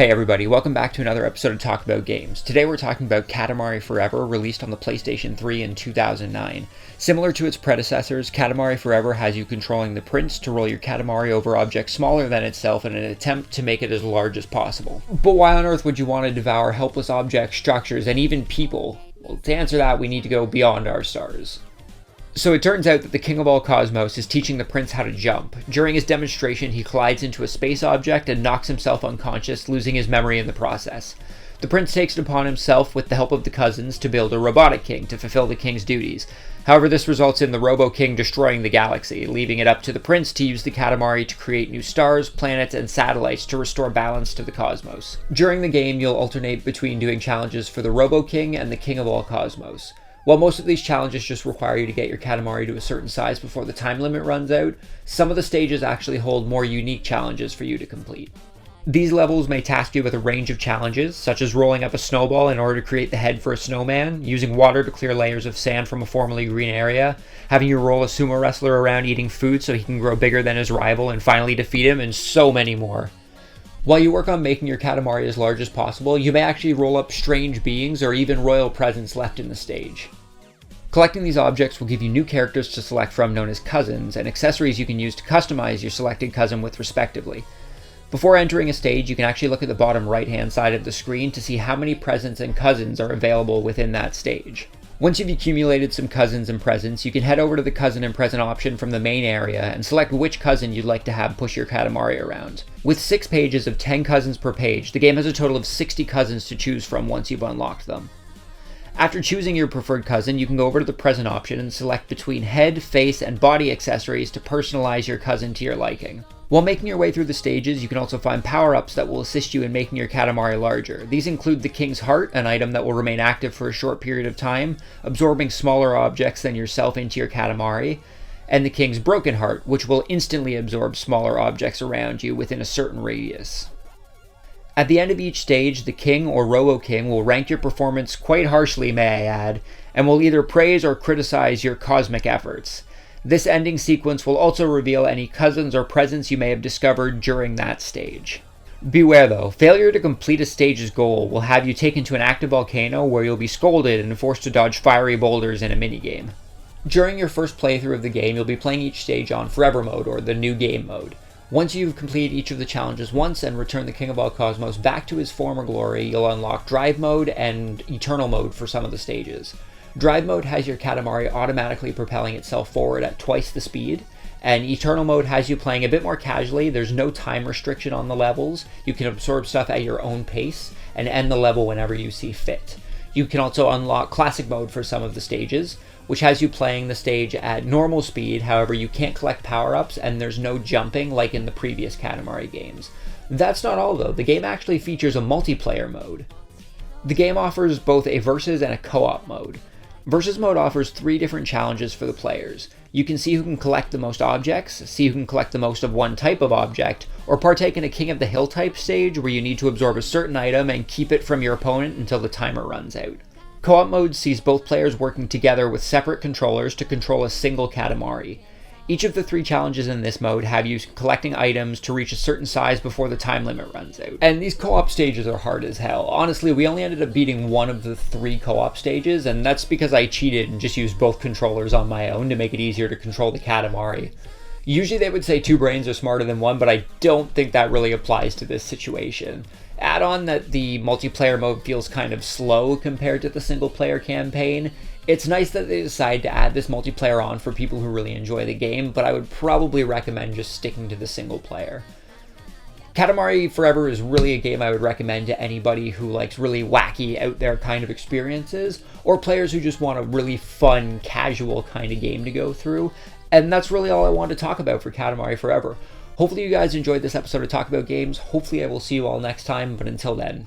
Hey everybody, welcome back to another episode of Talk About Games. Today we're talking about Katamari Forever, released on the PlayStation 3 in 2009. Similar to its predecessors, Katamari Forever has you controlling the prince to roll your Katamari over objects smaller than itself in an attempt to make it as large as possible. But why on earth would you want to devour helpless objects, structures, and even people? Well, to answer that, we need to go beyond our stars. So it turns out that the king of all cosmos is teaching the prince how to jump. During his demonstration, he collides into a space object and knocks himself unconscious, losing his memory in the process. The prince takes it upon himself, with the help of the cousins, to build a robotic king to fulfill the king's duties. However, this results in the Robo-King destroying the galaxy, leaving it up to the prince to use the Katamari to create new stars, planets, and satellites to restore balance to the cosmos. During the game, you'll alternate between doing challenges for the Robo-King and the king of all cosmos. While most of these challenges just require you to get your Katamari to a certain size before the time limit runs out, some of the stages actually hold more unique challenges for you to complete. These levels may task you with a range of challenges, such as rolling up a snowball in order to create the head for a snowman, using water to clear layers of sand from a formerly green area, having you roll a sumo wrestler around eating food so he can grow bigger than his rival and finally defeat him, and so many more. While you work on making your Katamari as large as possible, you may actually roll up strange beings or even royal presents left in the stage. Collecting these objects will give you new characters to select from known as cousins, and accessories you can use to customize your selected cousin with respectively. Before entering a stage, you can actually look at the bottom right hand side of the screen to see how many presents and cousins are available within that stage. Once you've accumulated some cousins and presents, you can head over to the cousin and present option from the main area and select which cousin you'd like to have push your Katamari around. With 6 pages of 10 cousins per page, the game has a total of 60 cousins to choose from once you've unlocked them. After choosing your preferred cousin, you can go over to the present option and select between head, face, and body accessories to personalize your cousin to your liking. While making your way through the stages, you can also find power-ups that will assist you in making your Katamari larger. These include the King's Heart, an item that will remain active for a short period of time, absorbing smaller objects than yourself into your Katamari, and the King's Broken Heart, which will instantly absorb smaller objects around you within a certain radius. At the end of each stage, the King or Robo-King will rank your performance quite harshly, may I add, and will either praise or criticize your cosmic efforts. This ending sequence will also reveal any cousins or presents you may have discovered during that stage. Beware though, failure to complete a stage's goal will have you taken to an active volcano where you'll be scolded and forced to dodge fiery boulders in a minigame. During your first playthrough of the game, you'll be playing each stage on Forever mode, or the new game mode. Once you've completed each of the challenges once and returned the King of all Cosmos back to his former glory, you'll unlock Drive mode and Eternal mode for some of the stages. Drive mode has your Katamari automatically propelling itself forward at twice the speed, and Eternal mode has you playing a bit more casually. There's no time restriction on the levels. You can absorb stuff at your own pace and end the level whenever you see fit. You can also unlock Classic mode for some of the stages, which has you playing the stage at normal speed. However, you can't collect power-ups and there's no jumping like in the previous Katamari games. That's not all though, the game actually features a multiplayer mode. The game offers both a versus and a co-op mode. Versus mode offers 3 different challenges for the players. You can see who can collect the most objects, see who can collect the most of one type of object, or partake in a King of the Hill type stage where you need to absorb a certain item and keep it from your opponent until the timer runs out. Co-op mode sees both players working together with separate controllers to control a single Katamari. Each of the 3 challenges in this mode have you collecting items to reach a certain size before the time limit runs out. And these co-op stages are hard as hell. Honestly, we only ended up beating one of the 3 co-op stages, and that's because I cheated and just used both controllers on my own to make it easier to control the Katamari. Usually they would say 2 brains are smarter than 1, but I don't think that really applies to this situation. Add on that the multiplayer mode feels kind of slow compared to the single player campaign. It's nice that they decided to add this multiplayer on for people who really enjoy the game, but I would probably recommend just sticking to the single player. Katamari Forever is really a game I would recommend to anybody who likes really wacky, out there kind of experiences, or players who just want a really fun, casual kind of game to go through. And that's really all I wanted to talk about for Katamari Forever. Hopefully you guys enjoyed this episode of Talk About Games. Hopefully I will see you all next time, but until then,